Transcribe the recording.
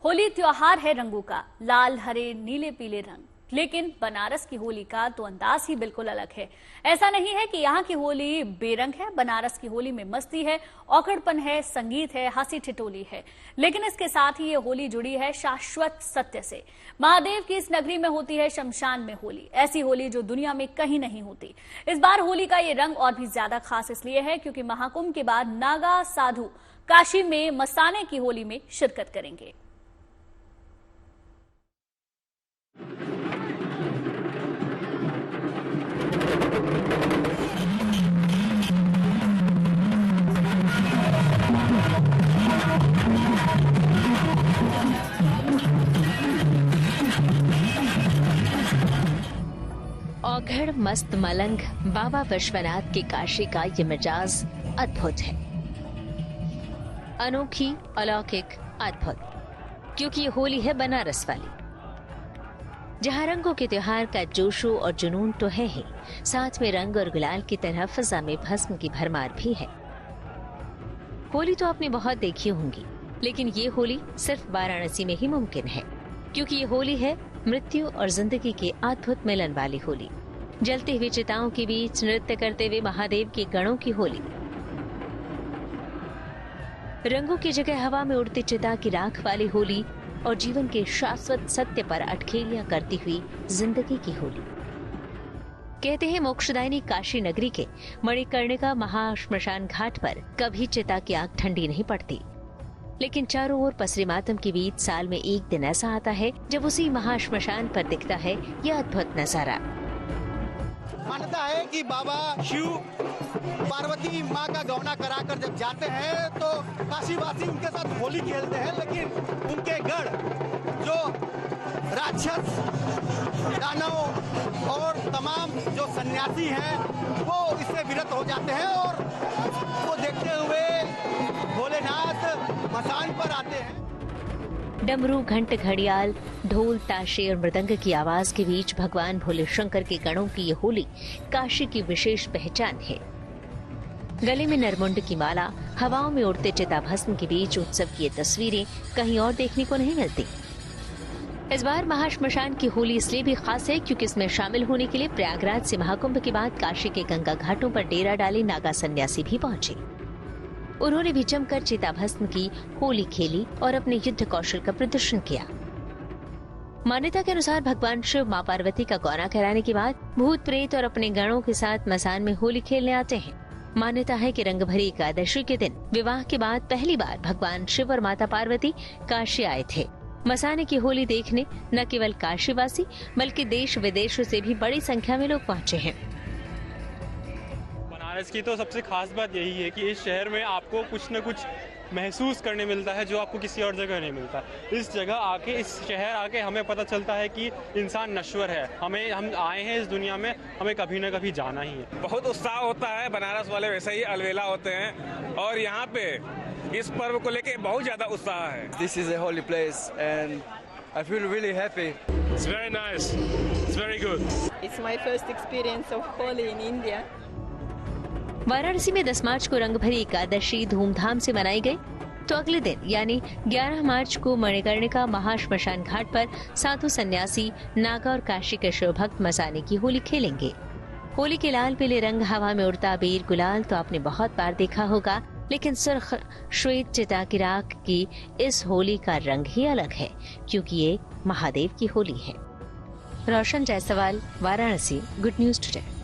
होली त्योहार है रंगों का, लाल हरे नीले पीले रंग। लेकिन बनारस की होली का तो अंदाज ही बिल्कुल अलग है। ऐसा नहीं है कि यहाँ की होली बेरंग है। बनारस की होली में मस्ती है, औखड़पन है, संगीत है, हंसी ठिठोली है। लेकिन इसके साथ ही ये होली जुड़ी है शाश्वत सत्य से। महादेव की इस नगरी में होती है शमशान में होली, ऐसी होली जो दुनिया में कहीं नहीं होती। इस बार होली का ये रंग और भी ज्यादा खास इसलिए है क्योंकि महाकुंभ के बाद नागा साधु काशी में मसाने की होली में शिरकत करेंगे। औघड़ मस्त मलंग बाबा विश्वनाथ की काशी का ये मिजाज अद्भुत है, अनोखी, अलौकिक, अद्भुत, क्योंकि ये होली है बनारस वाली, जहाँ रंगों के त्योहार का जोशो और जुनून तो है ही, साथ में रंग और गुलाल की तरह फिजा में भस्म की भरमार भी है। होली तो आपने बहुत देखी होंगी, लेकिन ये होली सिर्फ वाराणसी में ही मुमकिन है, क्योंकि ये होली है मृत्यु और जिंदगी के अद्भुत मिलन वाली होली। जलती हुई चिताओं के बीच नृत्य करते हुए महादेव के गणों की होली। रंगों की जगह हवा में उड़ती चिता की राख वाली होली और जीवन के शाश्वत सत्य पर अटखेलियां करती हुई जिंदगी की होली। कहते हैं मोक्षदायिनी काशी नगरी के मणिकर्णिका महाश्मशान घाट पर कभी चिता की आग ठंडी नहीं पड़ती, लेकिन चारों ओर पसरे मातम के बीच साल में एक दिन ऐसा आता है जब उसी महाश्मशान पर दिखता है यह अद्भुत नजारा। मान्यता है कि बाबा शिव पार्वती माँ का गौना कराकर जब जाते हैं तो काशीवासी उनके साथ होली खेलते हैं, लेकिन उनके गढ़ जो राक्षस, दानव और तमाम जो सन्यासी हैं वो इससे विरत हो जाते हैं और वो देखते हुए भोलेनाथ मसान पर आते हैं। डमरू, घंट, घड़ियाल, ढोल, ताशे और मृदंग की आवाज के बीच भगवान भोले शंकर के गणों की ये होली काशी की विशेष पहचान है। गले में नरमुंड की माला, हवाओं में उड़ते चिताभस्म के बीच उत्सव की ये तस्वीरें कहीं और देखने को नहीं मिलती। इस बार महाश्मशान की होली इसलिए भी खास है क्योंकि इसमें शामिल होने के लिए प्रयागराज से महाकुंभ के बाद काशी के गंगा घाटों पर डेरा डाले नागा सन्यासी भी पहुंचे। उन्होंने भी जमकर चिताभस्म की होली खेली और अपने युद्ध कौशल का प्रदर्शन किया। मान्यता के अनुसार भगवान शिव मां पार्वती का गौना कराने के बाद भूत प्रेत और अपने गणों के साथ मसान में होली खेलने आते हैं। मान्यता है कि रंगभरी एकादशी के दिन विवाह के बाद पहली बार भगवान शिव और माता पार्वती काशी आए थे। मसाने की होली देखने न केवल काशीवासी बल्कि देश विदेशों से भी बड़ी संख्या में लोग पहुंचे हैं। बनारस की तो सबसे खास बात यही है कि इस शहर में आपको कुछ न कुछ महसूस करने मिलता है जो आपको किसी और जगह नहीं मिलता। इस जगह आके, इस शहर आके हमें पता चलता है कि इंसान नश्वर है। हम आए हैं इस दुनिया में, हमें कभी न कभी जाना ही है। बहुत उत्साह होता है, बनारस वाले वैसे ही अलवेला होते हैं और यहाँ पे इस पर्व को लेके बहुत ज्यादा उत्साह है। This is a holy place and I feel really happy. It's very nice. It's very good. It's my first experience of Holi in India. Varanasi में 10 मार्च को रंगभरी एकादशी धूमधाम से मनाई गई, तो अगले दिन यानी 11 मार्च को मणिकर्णिका महाश्मशान घाट पर साधु सन्यासी, नागा और काशी के शिव भक्त मसाने की होली खेलेंगे। होली के लाल पीले रंग, हवा में उड़ता अबीर गुलाल तो आपने बहुत बार देखा होगा, लेकिन सुर्ख श्वेत चिता की राख की इस होली का रंग ही अलग है क्योंकि ये महादेव की होली है। Roshan Jaiswal, Varanasi, good news today.